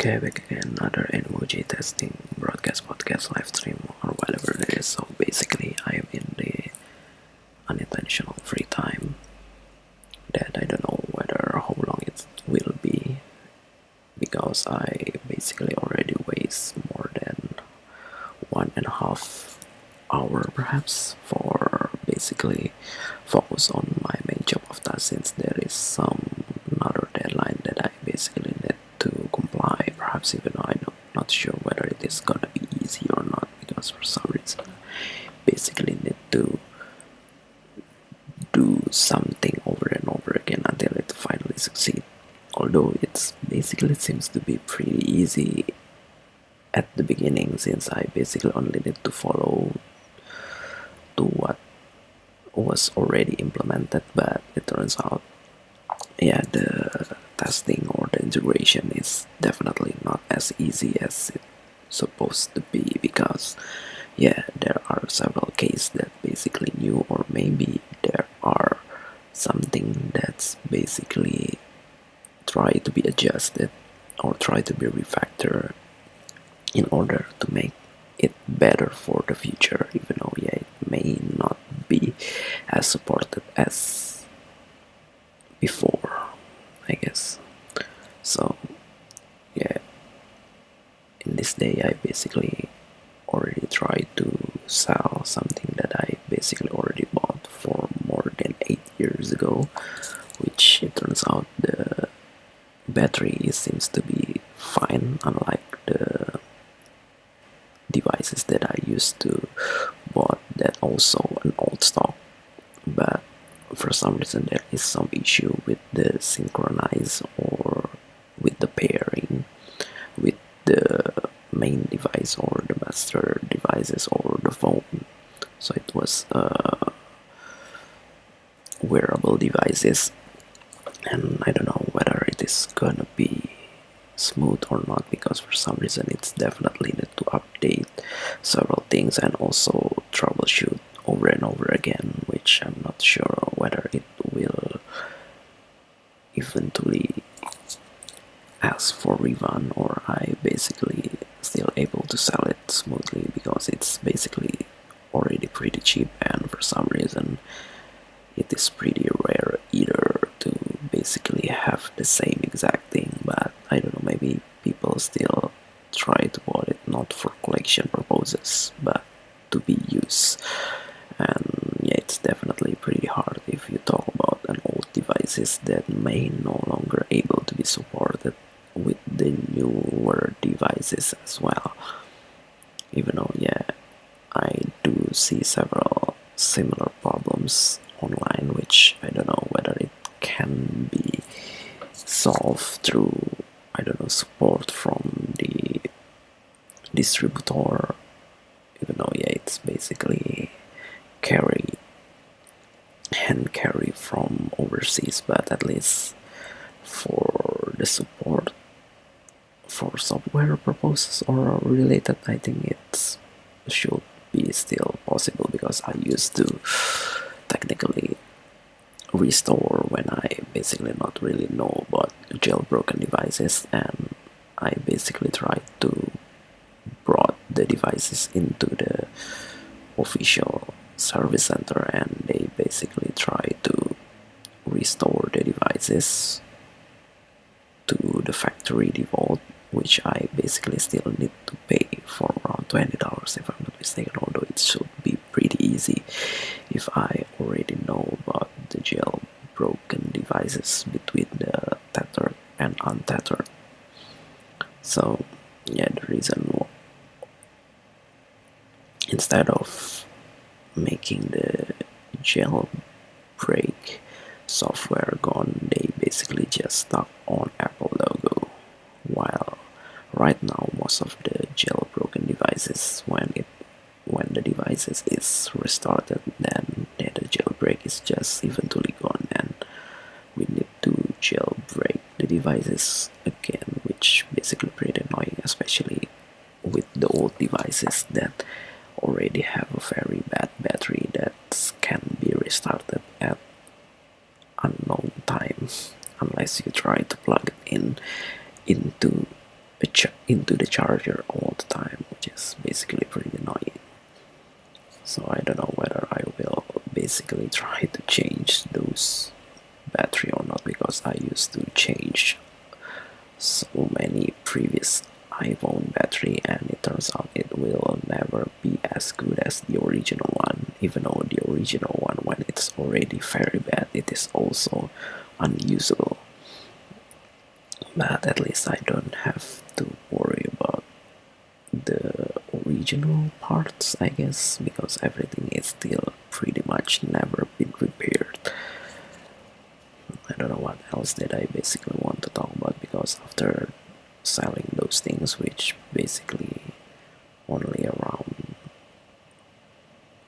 Okay, back again, another emoji testing broadcast podcast live stream or whatever it is. So basically, I am in the unintentional free time that I don't know whether how long it will be because I basically already waste more than 1.5 hour perhaps for basically focus on my main job of task since there is some another deadline that I basically need to comply, perhaps even though I'm not sure whether it is gonna be easy or not because for some reason I basically need to do something over and over again until it finally succeeds. Although it's basically seems to be pretty easy at the beginning since I basically only need to follow to what was already implemented, but it turns out the testing or the integration is definitely not as easy as it's supposed to be because there are several cases that basically new, or maybe there are something that's basically try to be adjusted or try to be refactored in order to make it better for the future, even though it may not be as supported as before, I guess. So in this day I basically already tried to sell something that I basically already bought for more than 8 years ago, which it turns out the battery seems to be fine, unlike the devices that I used to bought that also an old stock. But for some reason there is some issue with the synchronize or with the pairing with the main device or the master devices or the phone. So it was wearable devices, and I don't know whether it is gonna be smooth or not because for some reason it's definitely need to update several things and also troubleshoot over and over again, which I'm not sure whether it will eventually ask for refund or I basically still able to sell it smoothly because it's basically already pretty cheap, and for some reason it is pretty rare either to basically have the same exact thing. But I don't know, maybe people still try to buy it not for collection purposes but to be used. And it's definitely pretty hard if you talk about an old devices that may no longer able to be supported with the newer devices as well. Even though I do see several similar problems online, which I don't know whether it can be solved through, I don't know, support from the distributor, even though it's basically hand carry from overseas, but at least for the support for software purposes or related, I think it should be still possible because I used to technically restore when I basically not really know about jailbroken devices, and I basically tried to brought the devices into the official service center and they basically try to restore the devices to the factory default, which I basically still need to pay for around $20 if I'm not mistaken, although it should be pretty easy if I already know about the jailbroken devices between the tethered and untethered. So the reason instead of making the jailbreak software gone, they basically just stuck on Apple logo. While right now most of the jailbroken devices, when the devices is restarted, then the jailbreak is just eventually gone, and we need to jailbreak the devices again, which basically pretty annoying, especially with the old devices that already have a very bad battery that can be restarted at unknown time unless you try to plug it into into the charger all the time, which is basically pretty annoying. So I don't know whether I will basically try to change those battery or not, because I used to change so many previous iPhone battery and it turns out it will never be as good as the original one, even though the original one, when it's already very bad, it is also unusable. But at least I don't have to worry about the original parts, I guess, because everything is still pretty much never been repaired. I don't know what else that I basically want to talk about, because after selling those things, which basically only around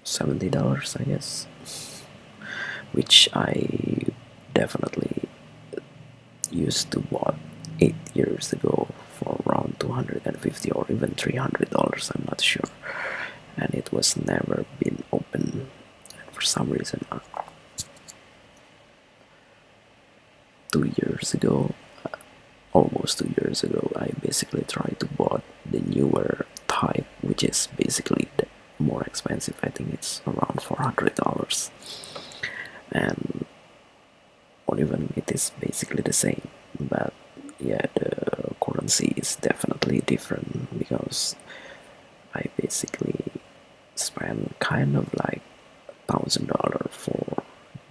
$70, I guess, which I definitely used to bought 8 years ago for around $250 or even $300, I'm not sure, and it was never been opened. And for some reason, 2 years ago, almost 2 years ago, I basically tried to bought the newer type, which is basically the more expensive. I think it's around $400, and or even it is basically the same. But yeah, the currency is definitely different, because I basically spent kind of like $1,000 for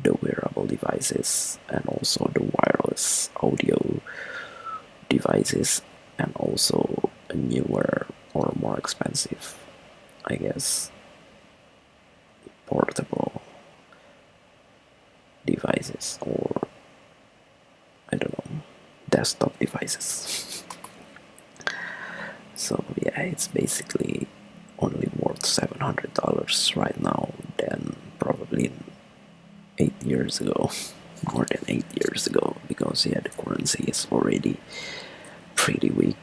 the wearable devices and also the wireless audio devices, and also a newer or more expensive, I guess, portable devices, or I don't know, desktop devices. So yeah, it's basically only worth $700 right now than probably 8 years ago, more than 8 years ago, because yeah, the currency is already pretty weak.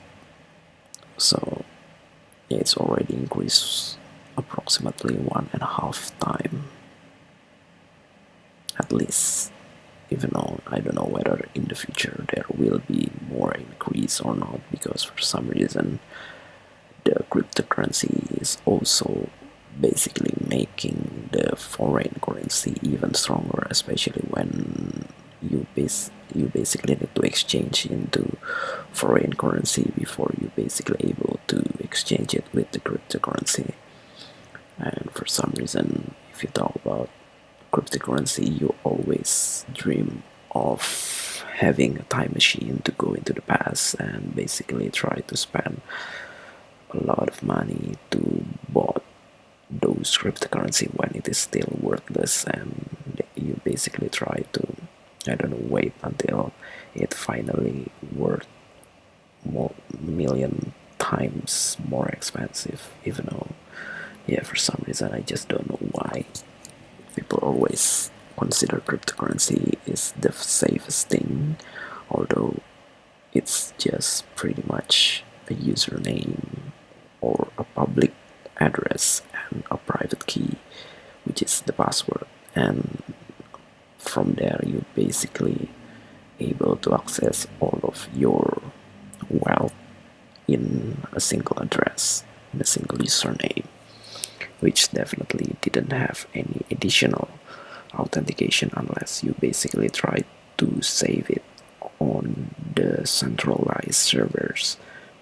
So yeah, it's already increased approximately 1.5 times at least, even though I don't know whether in the future there will be more increase or not, because for some reason the cryptocurrency is also basically making the foreign currency even stronger, especially when you basically need to exchange into foreign currency before you basically able to exchange it with the cryptocurrency. And for some reason, if you talk about cryptocurrency, you always dream of having a time machine to go into the past and basically try to spend a lot of money to buy those cryptocurrency when it is still worthless, and you basically try to, I don't know, wait until it finally worth more million times more expensive, even though yeah, for some reason I just don't know why people always consider cryptocurrency is the safest thing, although it's just pretty much a username or a public address and a private key, which is the password, and from there you basically able to access all of your wealth in a single address, in a single username, which definitely didn't have any additional authentication unless you basically try to save it on the centralized servers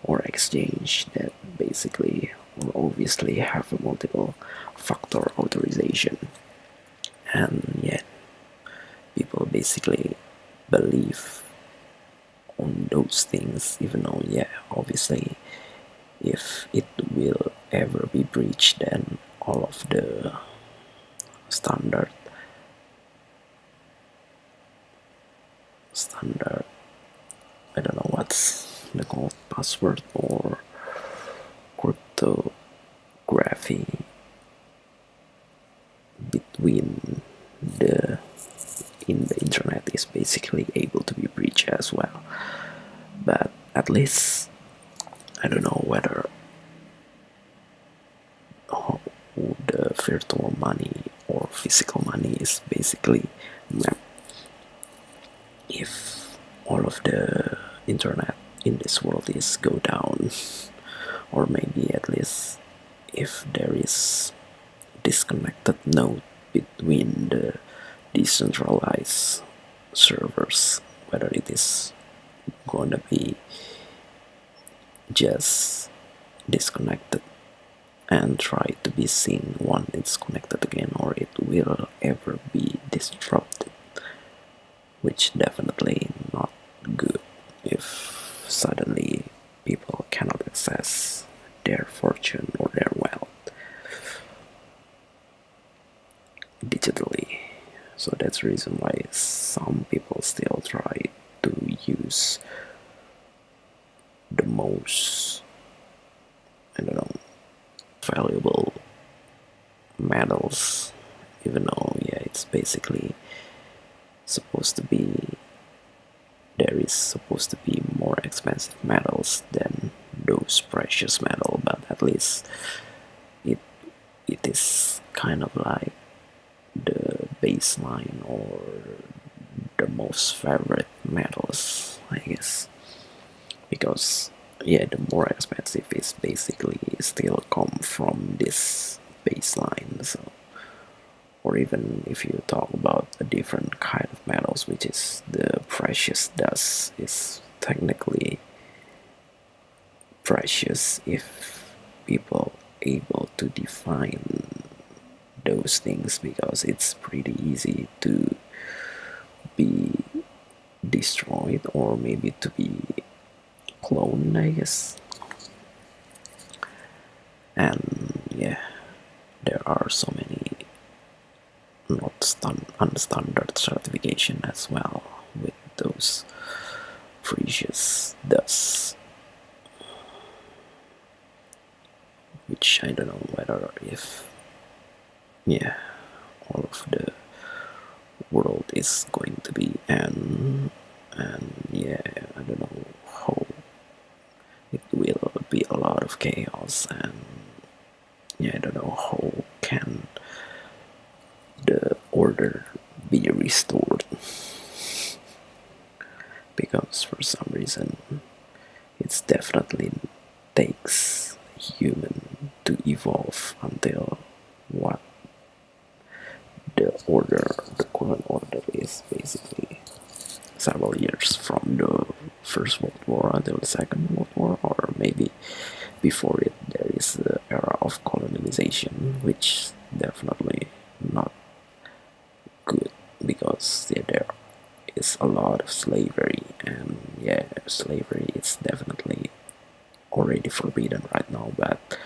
or exchange that basically will obviously have a multiple factor authorization. And yet people basically believe on those things, even though yeah, obviously if it will ever be breached, then all of the standard I don't know what's the called password or cryptography between the in the internet is basically able to be breached as well. But at least I don't know whether the virtual money or physical money is basically mapped if all of the internet in this world is go down, or maybe at least if there is disconnected node between the decentralized servers, whether it is gonna be just disconnected and try to be seen once it's connected again, or it will ever be disrupted, which definitely not good if suddenly people cannot access their fortune or their wealth digitally. So that's the reason why some people still try to use the most, I don't know, valuable metals, even though, yeah, it's basically supposed to be, there is supposed to be more expensive metals than those precious metal, but at least it it is kind of like the baseline or the most favorite metals, I guess, because yeah, the more expensive is basically still come from this baseline. So, or even if you talk about a different kind of metals, which is the precious dust, is technically precious if people able to define those things, because it's pretty easy to be destroyed or maybe to be cloned, I guess. And yeah, there are so many not unstandard certification as well with those precious dust, which I don't know whether if, yeah, all of the world is going to be and yeah, I don't know how it will be a lot of chaos, and yeah, I don't know how can the order be restored, because for some reason it's definitely takes human to evolve until what the current order is, basically several years from the First World War until the Second World War, or maybe before it there is the era of colonization, which definitely not good, because yeah, there is a lot of slavery, and yeah, slavery is definitely already forbidden right now, but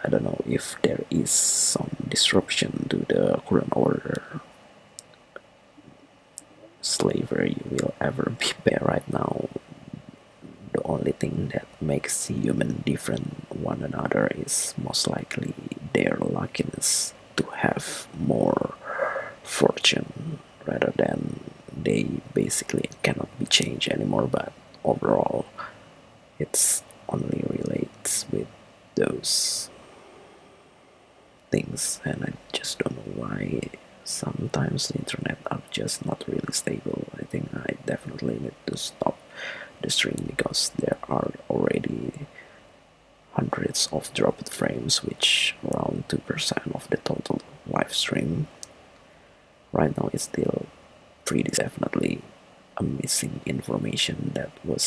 I don't know if there is some disruption to the current order, slavery will ever be bad right now. The only thing that makes human different one another is most likely their luckiness to have more fortune, rather than they basically cannot be changed anymore, but overall it's only relates with those things. And I just don't know why sometimes the internet are just not really stable. I think I definitely need to stop the stream, because there are already hundreds of dropped frames, which around 2% of the total live stream. Right now it's still pretty, definitely a missing information that was